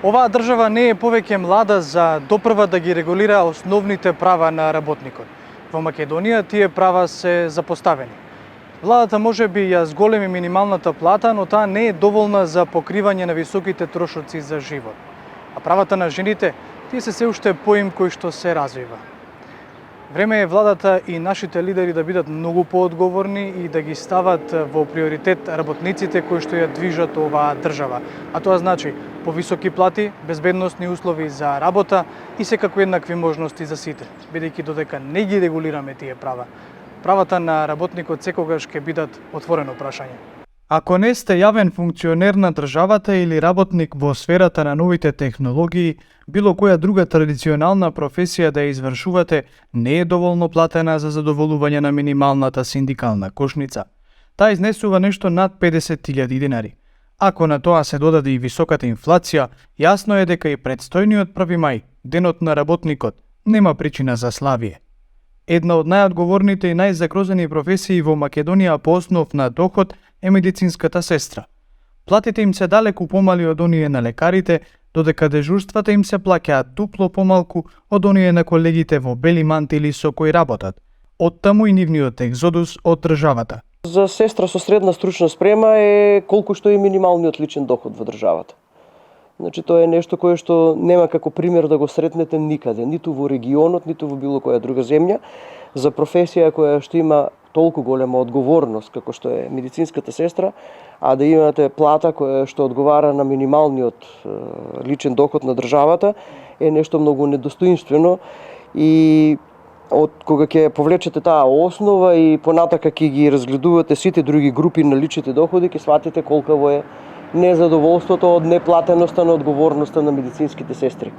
Оваа држава не е повеќе млада за допрва да ги регулира основните права на работникот. Во Македонија тие права се запоставени. Владата може би ја зголеми минималната плата, но таа не е доволна за покривање на високите трошоци за живот. А правата на жените, тие се уште поим кој што се развива. Време е владата и нашите лидери да бидат многу поодговорни и да ги стават во приоритет работниците кои што ја движат оваа држава. А тоа значи повисоки плати, безбедносни услови за работа и секако еднакви можности за сите, бидејќи додека не ги регулираме тие права, правата на работникот секогаш ќе бидат отворено прашање. Ако не сте јавен функционер на државата или работник во сферата на новите технологии, било која друга традиционална професија да ја извршувате не е доволно платена за задоволување на минималната синдикална кошница. Таа изнесува нешто над 50.000 денари. Ако на тоа се додаде и високата инфлација, јасно е дека и предстојниот 1 мај, денот на работникот, нема причина за славие. Една од најодговорните и најзагрозени професии во Македонија по основ на доход е медицинската сестра. Платите им се далеку помали од оние на лекарите, додека дежурствата им се плаќаат дупло помалку од оние на колегите во бели мантили со кои работат. Оттаму и нивниот екзодус од државата. За сестра со средна стручна спрема е колку што е минималниот личен доход во државата. Значи тоа е нешто кое што нема како пример да го сретнете никаде, ниту во регионот, ниту во било која друга земја, за професија која што има толку голема одговорност како што е медицинската сестра, а да имате плата која што одговара на минималниот личен доход на државата е нешто многу недостоинствено и од кога ќе повлечете таа основа и понатака ќе ги разгледувате сите други групи на личните доходи, ќе сватите колкаво е незадоволството од неплатеноста на одговорноста на медицинските сестри.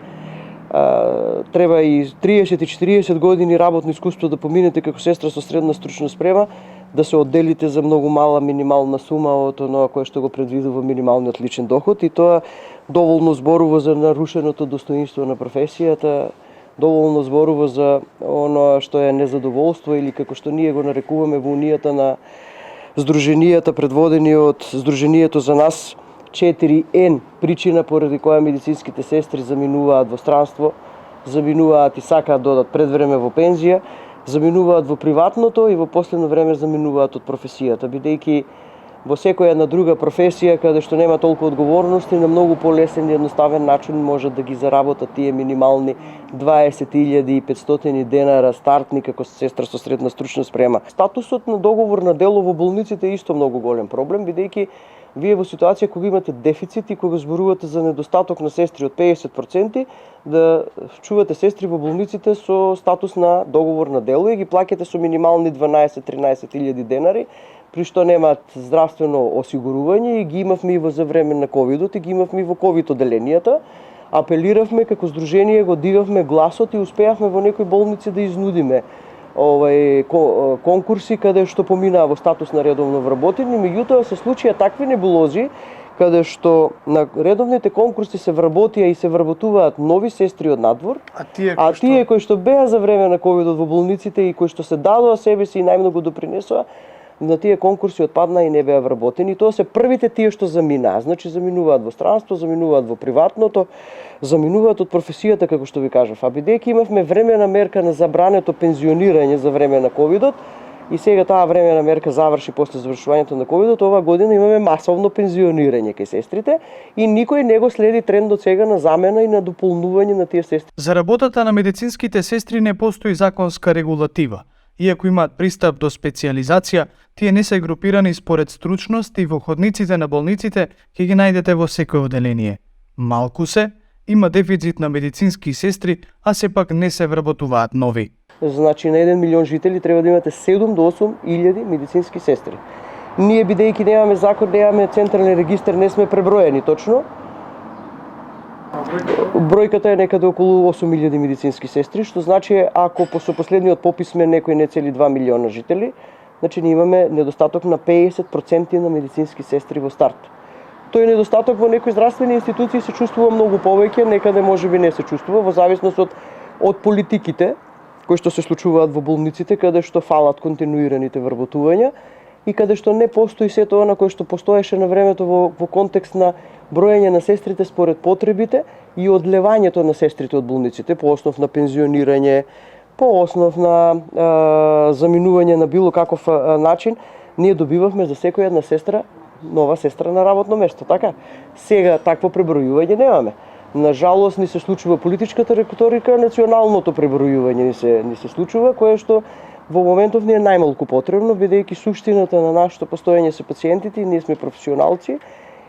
Треба и 30 и 40 години работно искуство да поминете како сестра со средна стручна спрема, да се одделите за многу мала минимална сума од оноа кое што го предвидува минималниот личен доход, и тоа доволно зборува за нарушеното достоинство на професијата, доволно зборува за оноа што е незадоволство или како што ние го нарекуваме во унијата на здруженијата предводени од Здруженијето за нас 4N, причина поради која медицинските сестри заминуваат во странство, заминуваат и сакаат да одат пред време во пензија, заминуваат во приватното и во последно време заминуваат од професијата, бидејќи во секоја една друга професија каде што нема толку одговорности, на многу полесен и едноставен начин можат да ги заработат тие минимални 20.500 денара стартни како сестра со средна стручна спрема. Статусот на договор на дело во болниците е исто многу голем проблем, бидејќи вие во ситуација кога имате дефицит и кога зборувате за недостаток на сестри од 50%, да чувате сестри во болниците со статус на договор на дело и ги плаќате со минимални 12-13.000 денари, при што немаат здравствено осигурување, и ги имавме и во за време на ковидот, и ги имавме и во ковид оделенијата. Апелиравме како здружение, го дигавме гласот и успеавме во некои болници да изнудиме конкурси каде што поминаа во статус на редовно вработени, меѓутоа се случија такви небулози каде што на редовните конкурси се вработија и се вработуваат нови сестри од надвор, а тие кои што беа за време на ковидот во болниците и кои што се дадоа себе си и најмногу допринесоа, на тие конкурси отпадна и не беа вработени. Тоа се првите тие што заминаа. Значи заминуваат во странство, заминуваат во приватното, заминуваат од професијата, како што ви кажав. А бидејќи имавме времена мерка на забрането пензионирање за време на ковидот, и сега таа времена мерка заврши после завршувањето на ковидот, оваа година имаме масовно пензионирање кај сестрите и никој не го следи трендот сега на замена и на дополнување на тие сестри. За работата на медицинските сестри не постои законска регулатива. Иако имаат пристап до специјализација, тие не се групирани според стручност и во ходниците на болниците ќе ги најдете во секој оделение. Малку се, има дефицит на медицински сестри, а сепак не се вработуваат нови. Значи на 1 милион жители треба да имате 7 до 8 илјади медицински сестри. Ние бидејќи немаме закон, немаме централен регистар, не сме преброени точно. Бројката е некаде околу 8.000 медицински сестри, што значи ако со последниот попис сме некои не цели 2 милиона жители, значи ние имаме недостаток на 50% на медицински сестри во старт. Тој недостаток во некои здравствени институции се чувствува многу повеќе, некаде можеби не се чувствува, во зависност од политиките кои што се случуваат во болниците, каде што фалат континуираните вработувања и каде што не постои се тоа на кое што постоеше на времето во контекст на броење на сестрите според потребите и одлевањето на сестрите од болниците по основ на пензионирање, по основ на заминување на било каков начин, ние добивавме за секоја една сестра нова сестра на работно место, така? Сега такво пребројување немаме. На жалост ни се случува политичката риторика, националното пребројување ни се случува, кое што во моментов ни е најмалку потребно, бидејќи суштината на нашето постоење се пациентите, ние сме професионалци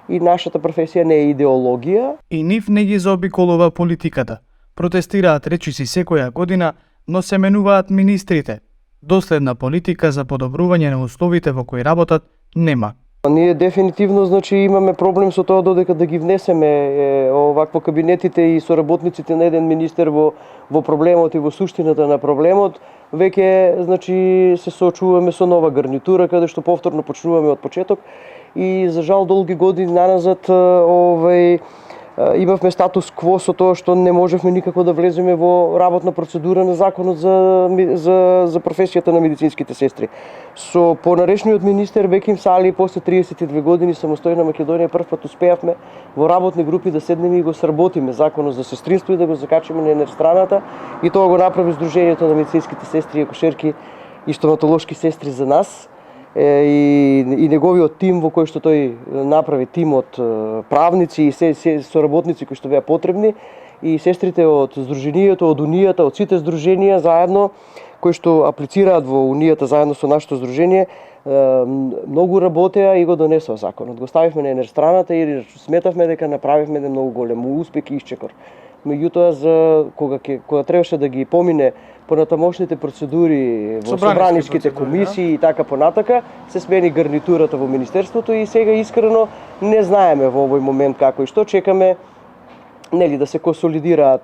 и нашата професија не е идеологија. И нив не ги заобиколува политиката. Протестираат речиси секоја година, но се менуваат министрите. Доследна политика за подобрување на условите во кои работат нема. Ние дефинитивно имаме проблем со тоа додека да ги внесеме овакво кабинетите и соработниците на еден министер во проблемот и во суштината на проблемот, веќе се соочуваме со нова гарнитура каде што повторно почнуваме од почеток и за жал долги години наназад имавме статус кво со тоа што не можевме никако да влеземе во работна процедура на законот за професијата на медицинските сестри. Со понарешниот министер Беким Сали после 32 години самостојна Македонија првпат успеавме во работни групи да седнеме и го сработиме законот за сестринство и да го закачиме на една страната и тоа го направи Сдруженијето на медицинските сестри, акушерки и стоматолошки сестри за нас. И неговиот тим во кој што тој направи тим од правници и се соработници кои што беа потребни и сестрите од Сдруженијето, од Унијата, од сите здруженија заедно кои што аплицираат во Унијата заедно со нашето здружение, многу работеа и го донесоа законот. Го ставивме на една страната и сметавме дека направивме еден многу голем успех и исчекор. Меѓутоа, кога требаше да ги помине понатамошните процедури во собраниските комисии и така понатака, се смени гарнитурата во министерството и сега искрено не знаеме во овој момент како и што чекаме да се консолидира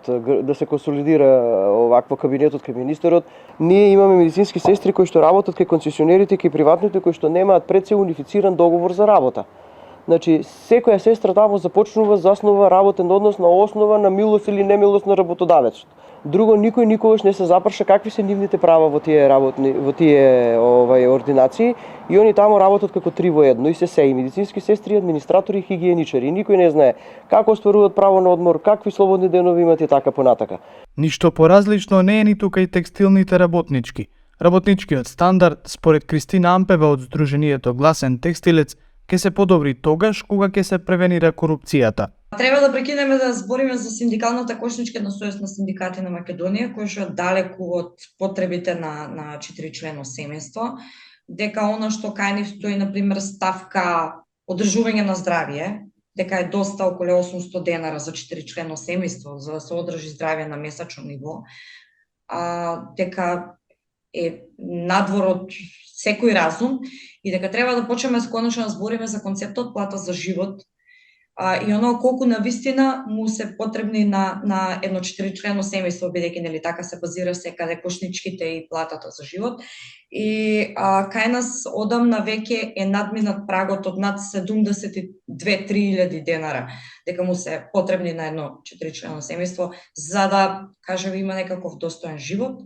овакво кабинетот кај министерот. Ние имаме медицински сестри кои што работат кај концесионерите, кај приватните кои што немаат пред се унифициран договор за работа. Секоја сестра тамо започнува, заснува работен однос на основа на милост или немилост на работодавецот. Друго, никој никогаш не се запрша какви се нивните права во тие ординации и они тамо работат како 3 во 1 и се и медицински сестри, администратори и хигиеничари. Никој не знае како остваруваат право на одмор, какви слободни денови имат и така понатака. Ништо поразлично не е ниту кај текстилните работнички. Работничкиот стандард, според Кристина Ампева од Сдруженијето Гласен текстилец, ќе се подобри тогаш кога ќе се превенира корупцијата. Треба да прекинеме да збориме за синдикалната кошничка на Сојуз на синдикати на Македонија, која што е далеку од потребите на 4-члено семејство, дека она што кај нив стои, например, ставка одржување на здравје, дека е доста околу 800 денара за 4-члено семејство, за да се одржи здравје на месечно ниво, дека е надвор од секој разум и дека треба да почнеме конечно да збориме за концептот плата за живот и оно колку навистина му се потребни на едно 4-члено семејство, бидејќи така се базира секаде кошничките и платата за живот. И кај нас одамна веќе е надминат прагот од над 72-3 денара, дека му се потребни на едно 4-члено семејство за да, кажеме, има некаков достоен живот.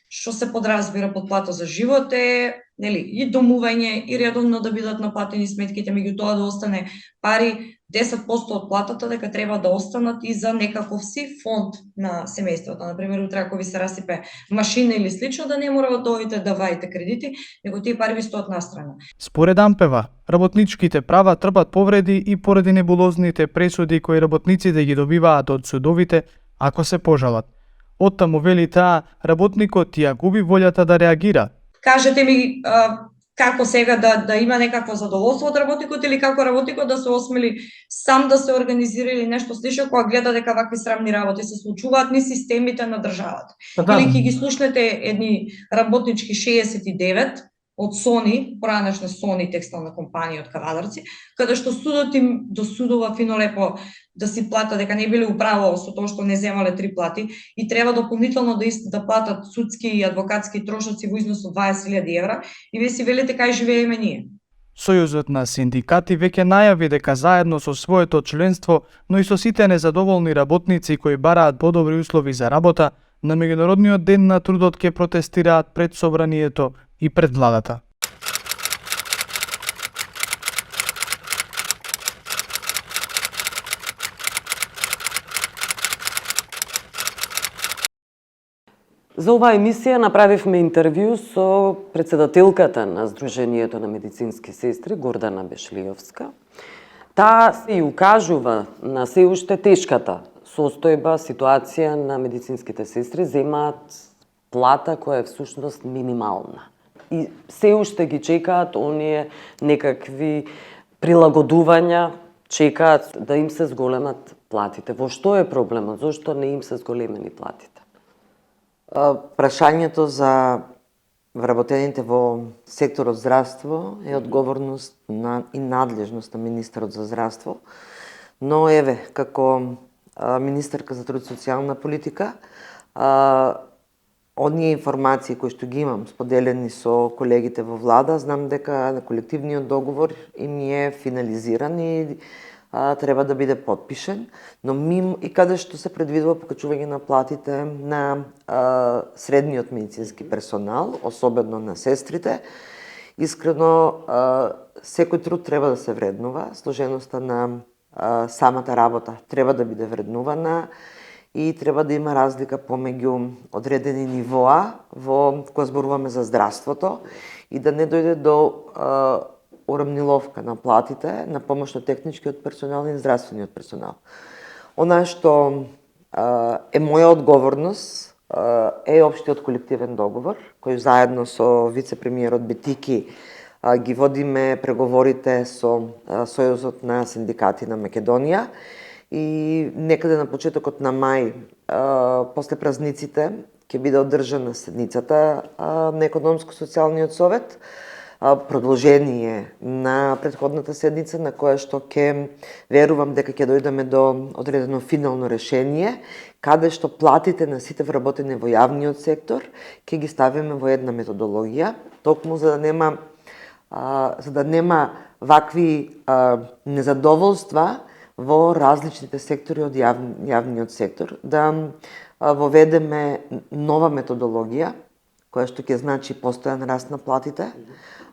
Што се подразбира под плата за живот е и домување и редовно да бидат наплатени сметките, меѓутоа да остане пари 10% од платата дека треба да останат и за некаков си фонд на семејството. Например, утре ако ви се расипе машина или слично, да не мора да одите да ваите кредити, него тие пари ви стоат настрана. Според Ампева, работничките права трпат повреди и поради небулозните пресуди кои работниците ги добиваат од судовите ако се пожалат. Оттаму вели таа, работникот ја губи волјата да реагира. Кажете ми како сега да има некакво задоволство од работникот или како работникот да се осмели сам да се организира или нешто слично кога гледа дека вакви срамни работи се случуваат низ системите на државата. Или ќе ги слушнете едни работнички 69 од Сони, поранешна Сони текстилна компанија од Кавадарци, каде што судот им досудува фино лепо да си плата дека не биле управо со тоа што не земале 3 плати и треба дополнително да платат судски и адвокатски трошоци во износ од 20.000 евра и вие си велите кај живееме ние. Сојузот на синдикати веќе најави дека заедно со своето членство, но и со сите незадоволни работници кои бараат подобри услови за работа, на Меѓународниот ден на трудот ќе протестираат пред собранието и пред владата. За оваа емисија направивме интервју со председателката на Сдруженијето на медицински сестри, Гордана Бешлиовска. Таа се и укажува на се уште тешката состојба, ситуација на медицинските сестри, земаат плата која е всушност минимална. И се уште ги чекаат оние некакви прилагодувања, чекаат да им се зголемат платите. Во што е проблемот? Зошто не им се зголемени платите? Прашањето за вработените во секторот здравство е одговорност и надлежност на министерот за здравство. Но еве, како министерка за труд и социјална политика, оние информации кои што ги имам споделени со колегите во влада, знам дека на колективниот договор им е финализиран и треба да биде потпишен, но и каде што се предвидува покачување на платите на средниот медицински персонал, особено на сестрите. Искрено, секој труд треба да се вреднува, сложеноста на самата работа треба да биде вреднувана и треба да има разлика помеѓу одредени нивоа во кога зборуваме за здравството и да не дојде до урамниловка на платите на помошно-техничкиот персонал и здравствениот персонал. Она што е моја одговорност е општиот колективен договор, кој заедно со вице-премиерот Бетики ги водиме преговорите со Сојузот на синдикати на Македонија и некаде на почетокот на мај, после празниците, ќе биде одржана седницата на Економско-социјалниот совет, продолжение на претходната седница на која што верувам дека ќе дојдеме до одредено финално решение, каде што платите на сите вработени во јавниот сектор ќе ги ставиме во една методологија, токму за да нема вакви незадоволства во различните сектори од јавниот сектор, да воведеме нова методологија, која што ќе значи постојан раст на платите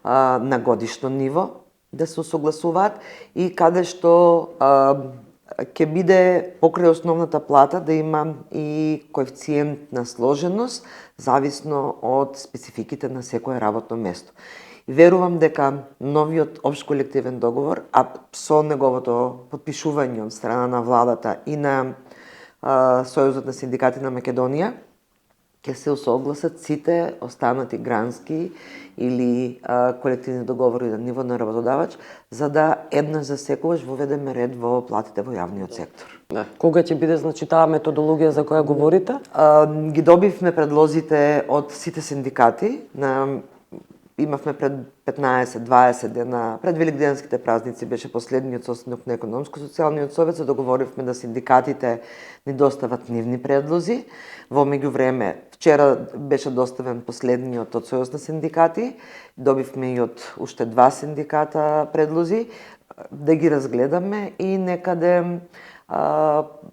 на годишно ниво, да се усогласуваат и каде што ќе биде покрај основната плата да има и коефициент на сложеност, зависно од спецификите на секое работно место. И верувам дека новиот општ колективен договор, а со неговото подпишување од страна на владата и на Сојузот на синдикати на Македонија, ќе се усогласат сите останати грански или колективни договори на ниво на работодавач, за да еднаш за секогаш воведеме ред во платите во јавниот сектор. Да. Кога ќе биде значи таа методологија за која говорите? Ги добивме предлозите од сите синдикати имавме пред 15-20 дена, пред великденските празници беше последниот состанок на Економско-социјалниот совет, се договоривме да синдикатите ни достават нивни предлози. Во меѓувреме, вчера беше доставен последниот од Сојуз на синдикати, добивме и од уште 2 синдиката предлози, да ги разгледаме и некаде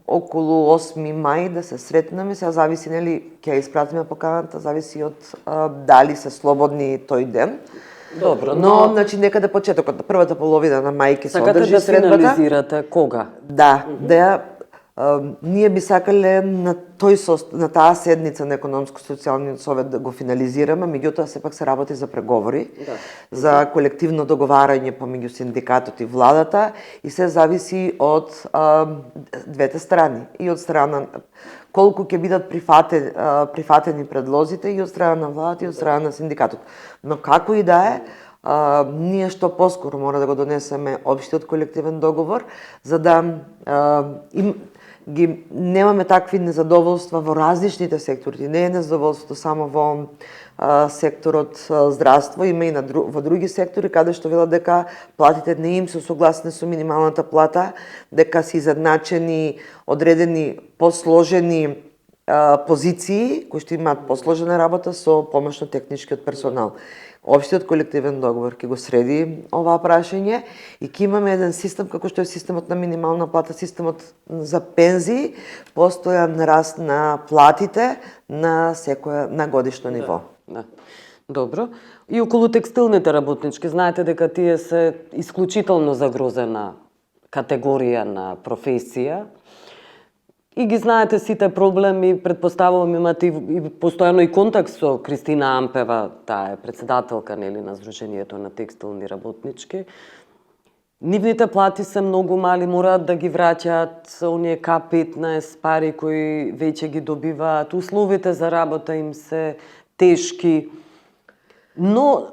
околу 8 мај да се сретнеме, сега зависи нели ќе испратиме поканата, зависи од дали се слободни тој ден. Добро, но значи некаде почетокот на првата половина на мај ќе се сакате одржи да средбата. финализирате кога? Да, ние би сакале на таа седница на Економско-социјалниот совет да го финализираме, меѓутоа сепак се работи за преговори, за колективно договарање помеѓу синдикатот и владата и се зависи од двете страни, и од страна колку ќе бидат прифатени предлозите и од страна на владата и од страна на синдикатот. Но како и да е, ние што поскоро мора да го донесеме општиот колективен договор, за да немаме такви незадоволства во различните сектори. Не е незадоволството само во секторот здравство, има и во други сектори каде што велат дека платите не им се согласни со минималната плата, дека се изедначени одредени посложени позиции кои што имаат посложена работа со помошно-техничкиот персонал. Општиот колективен договор ќе го среди оваа прашање и ќе имаме еден систем како што е системот на минимална плата, системот за пензии, постојан раст на платите на годишно ниво. Да. Добро. И околу текстилните работнички, знаете дека тие се исклучително загрозена категорија на професија. И ги знаете сите проблеми, предпоставувам имате и постојано и контакт со Кристина Ампева, таа е председателка нели на Сдруженијето на текстилни работнички. Нивните плати се многу мали, мораат да ги враќаат оние К15 пари кои веќе ги добиваат, условите за работа им се тешки. Но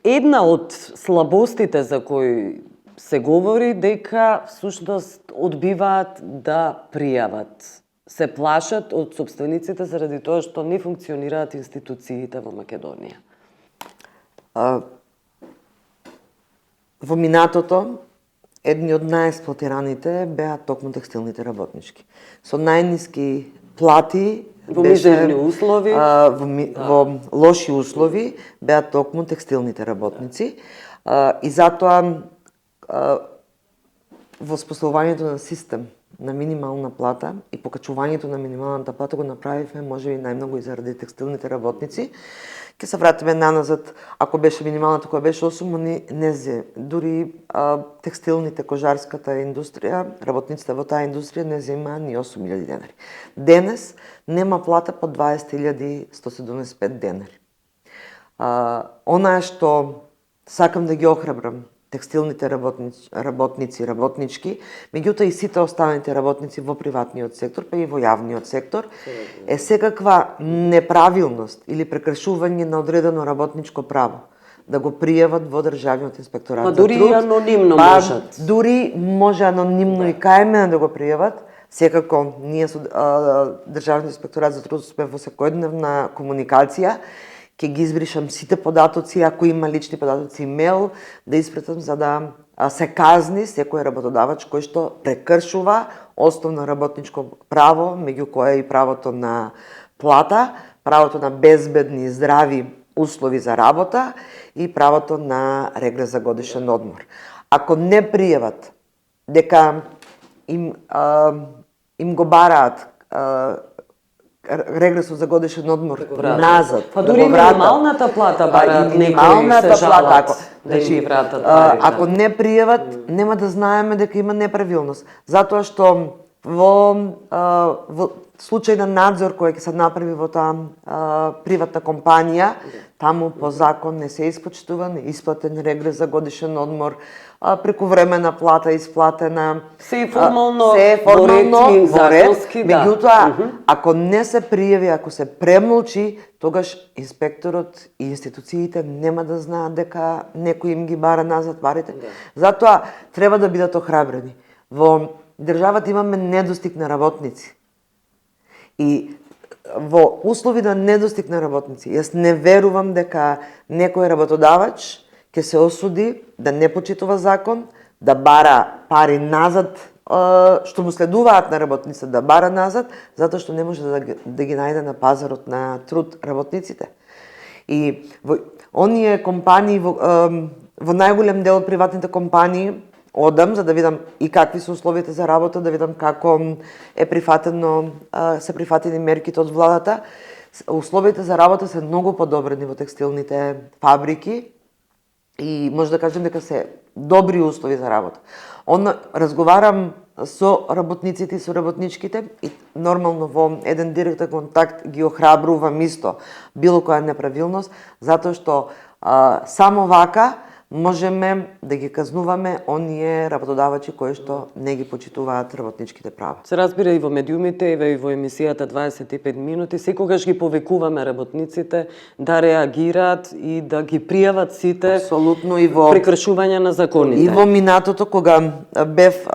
една од слабостите за кои се говори дека всушност одбиваат да пријават. Се плашат од сопствениците заради тоа што не функционираат институциите во Македонија. Во минатото, едни од најексплоатираните беа токму текстилните работнички. Со најниски плати, Во мизерни услови. во лоши услови беа токму текстилните работници. И затоа воспоставувањето на систем на минимална плата и покачувањето на минималната плата го направивме можеби најмногу и заради текстилните работници. Ке се вратиме наназад, ако беше минималната која беше 8, не зе. Дури текстилните, кожарската индустрија, работниците во таа индустрија не земаа ни 8.000 денари. Денес нема плата по 20.175 денари. Она што сакам да ги охрабрам текстилните работници, работнички, меѓутоа и сите останалите работници во приватниот сектор, па и во јавниот сектор, е секаква неправилност или прекршување на одредено работничко право да го пријават во Државниот инспекторат за труд. Дури и анонимно можат. Дури може анонимно и кај мене да го пријават. Секако ние со Државниот инспекторат за труд сме во секојдневна комуникација. Ќе ги избришам сите податоци, ако има лични податоци, имейл, да испратам за да се казни секој работодавач кој што прекршува основно работничко право, меѓу кое и правото на плата, правото на безбедни и здрави услови за работа и правото на регрес за годишен одмор. Ако не пријават дека им го бараат регресот за годишен одмор назад, па дури минималната плата бараат некои се жалат да им ги вратат парите. Ако не пријават, нема да знаеме дека има неправилност. Затоа што во случај на надзор кој ќе се направи во таа приватна компанија, таму по закон не се испочтува, не исплатен регрес за годишен одмор, прекувремена плата исплатена. Се формално, во ред, законски, да. Меѓутоа, ако не се пријави, ако се премолчи, тогаш инспекторот и институциите нема да знаат дека некој им ги бара назад парите. Затоа треба да бидат охрабрени. Во државата имаме недостиг на работници. И во услови на недостиг на работници, јас не верувам дека некој работодавач ќе се осуди да не почитува закон, да бара пари назад, што му следуваат на работниците, да бара назад, затоа што не може да ги најде на пазарот на труд работниците. И во оние компании, во најголем дел од приватните компании, одам за да видам и какви се условите за работа, да видам како е се прифатени мерките од владата. Условите за работа се многу подобрени во текстилните фабрики и може да кажем дека се добри услови за работа. Разговарам со работниците и со работничките и нормално во еден директен контакт ги охрабрувам исто било која неправилност, затоа што само вака можеме да ги казнуваме оние работодавачи кои што не ги почитуваат работничките права. Се разбира и во медиумите, и во емисијата 25 минути, секогаш ги повикуваме работниците да реагираат и да ги пријават сите Апсолутно и во прекршувања на законите. И во минатото кога бев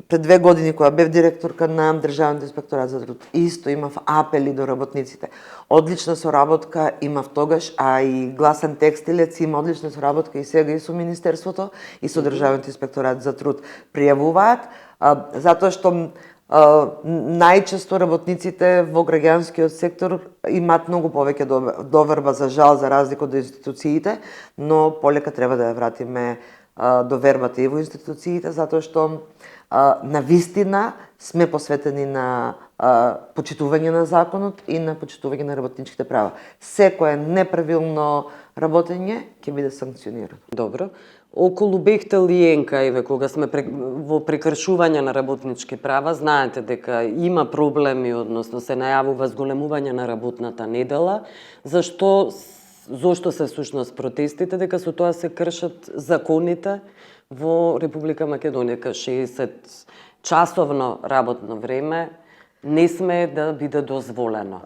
пред 2 години кога бев директорка на Државниот инспекторат за труд, исто имав апели до работниците. Одлична соработка имав тогаш, а и Гласен текстилец има одлична соработка и сега и со Министерството и со Државниот инспекторат за труд. Пријавуваат, затоа што најчесто работниците во граѓанскиот сектор имаат многу повеќе доверба, за жал, за разлика од институциите, но полека треба да ја вратиме довербата и во институциите, затоа што на вистина сме посветени на почитување на законот и на почитување на работничките права. Секое неправилно работење ќе биде санкционирано. Добро. Околу Бехтел и Енка, еве, кога сме во прекршување на работнички права, знаете дека има проблеми, односно се најавува зголемување на работната недела. Зашто се всушност протестите? Дека со тоа се кршат законите во Република Македонија. 60 часовно работно време не сме да биде дозволено.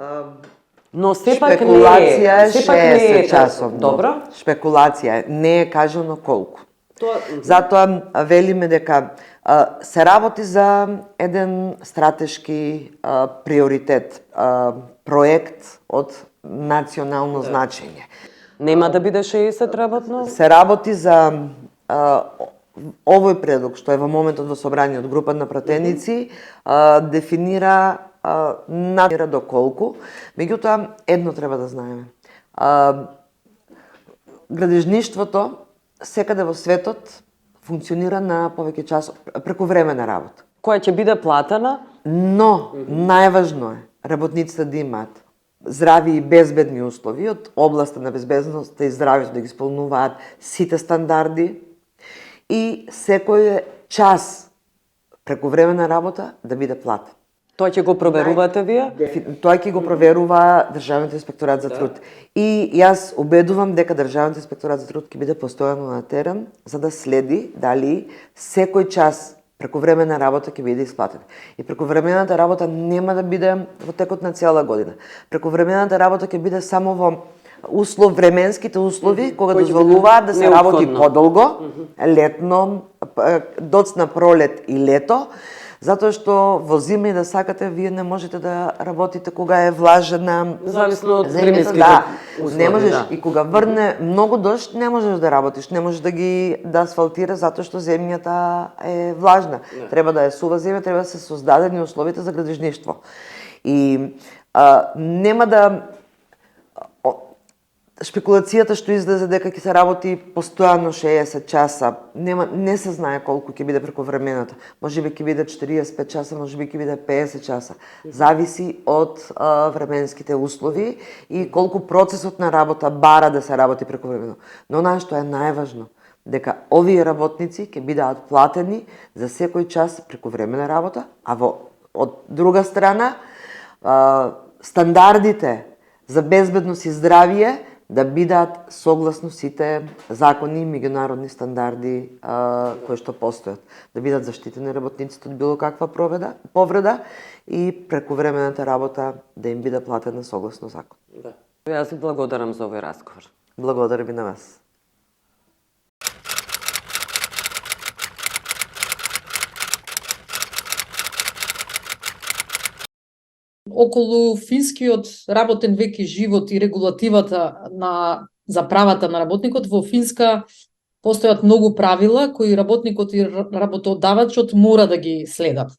Но сепак Шпекулација е сепак не 60 часовно. Добро. Шпекулација е, не е кажано колку. Тоа Затоа велиме дека се работи за еден стратешки приоритет, проект од национално значење. нема да биде 60 работно. Се работи за овој предлог што е во моментот во собрание од група на пратеници, дефинира до колку. Меѓутоа, едно треба да знаеме. Градежништвото секаде во светот функционира на повеќе часов прекувремена работа. Која ќе биде платена. Но најважно е работниците да имаат здрави и безбедни услови од областа на безбедноста и здравјето, да ги исполнуваат сите стандарди и секој час прекувремена работа да биде платен. Тоа ќе го проверувате вие? Тоа ќе го проверува Државниот инспекторат за труд. И јас убедувам дека Државниот инспекторат за труд ќе биде постојано на терен за да следи дали секој час прекувремена работа ќе биде исплатена. И прекувремената работа нема да биде во текот на цела година. Прекувремената работа ќе биде само во временските услови кога дозволуваат да се работи подолго, летно, доцна пролет и лето, затоа што во зима и да сакате вие не можете да работите кога е влажена, Зависно од земјата, временските услови. не можеш да. и кога врне многу дожд не можеш да работиш, не можеш да асфалтираш затоа што земјата е влажна. Треба да е сува земја, треба да се создадени условите за градежништво. И нема да шпекулацијата што излезе дека ќе се работи постојано 60 часа, не се знае колку ќе биде прековремената. Можеби ќе биде 45 часа, можеби ќе биде 50 часа. Зависи од временските услови и колку процесот на работа бара да се работи прековремено. Но она што е најважно, дека овие работници ќе бидат платени за секој час прековремена работа, а од друга страна стандардите за безбедност и здравје да бидат согласно сите закони и меѓународни стандарди кои што постојат. Да бидат заштитени работниците од било каква повреда и прековремената работа да им биде платена согласно закон. Да. Јас ви благодарам за овој разговор. Благодарам и на вас. Околу финскиот работен век и живот и регулативата за правата на работникот, во Финска постојат многу правила кои работникот и работодавачот мора да ги следат.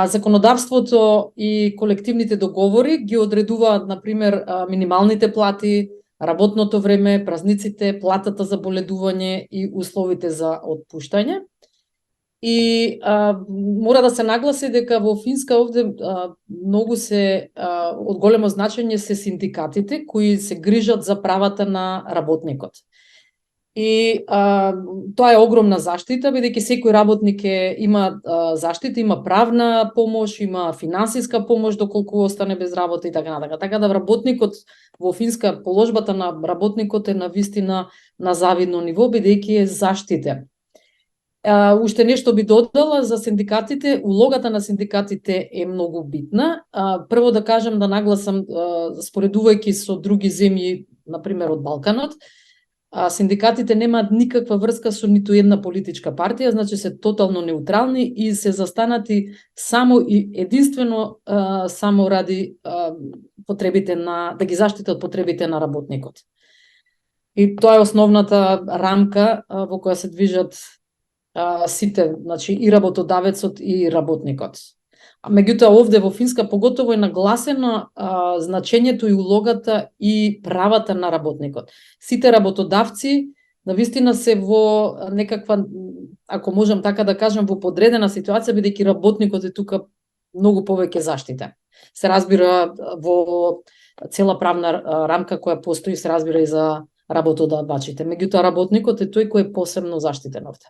Законодавството и колективните договори ги одредуваат, например, минималните плати, работното време, празниците, платата за боледување и условите за отпуштање. И мора да се нагласи дека во Финска овде многу од големо значење се синдикатите кои се грижат за правата на работникот. И тоа е огромна заштита, бидејќи секој работник има заштита, има правна помош, има финансиска помош доколку остане без работа и така натака. Така да работникот во Финска, положбата на работникот е навистина на завидно ниво, бидејќи е заштитен. Уште нешто би додала за синдикатите. Улогата на синдикатите е многу битна. Прво да кажам, да нагласам, споредувајќи со други земји, например од Балканот, синдикатите немаат никаква врска со ниту една политичка партија, значи се тотално неутрални и се застанати само и единствено само ради потребите да ги заштитат потребите на работникот. И тоа е основната рамка во која се движат сите, значи и работодавецот и работникот. Меѓутоа овде во Финска поготово е нагласено значењето и улогата и правата на работникот. Сите работодавци навистина се во некаква ако можам така да кажам, во подредена ситуација, бидејќи работникот е тука многу повеќе заштитен. Се разбира во цела правна рамка која постои, се разбира и за работодавачите. Меѓутоа работникот е тој кој е посебно заштитен овде.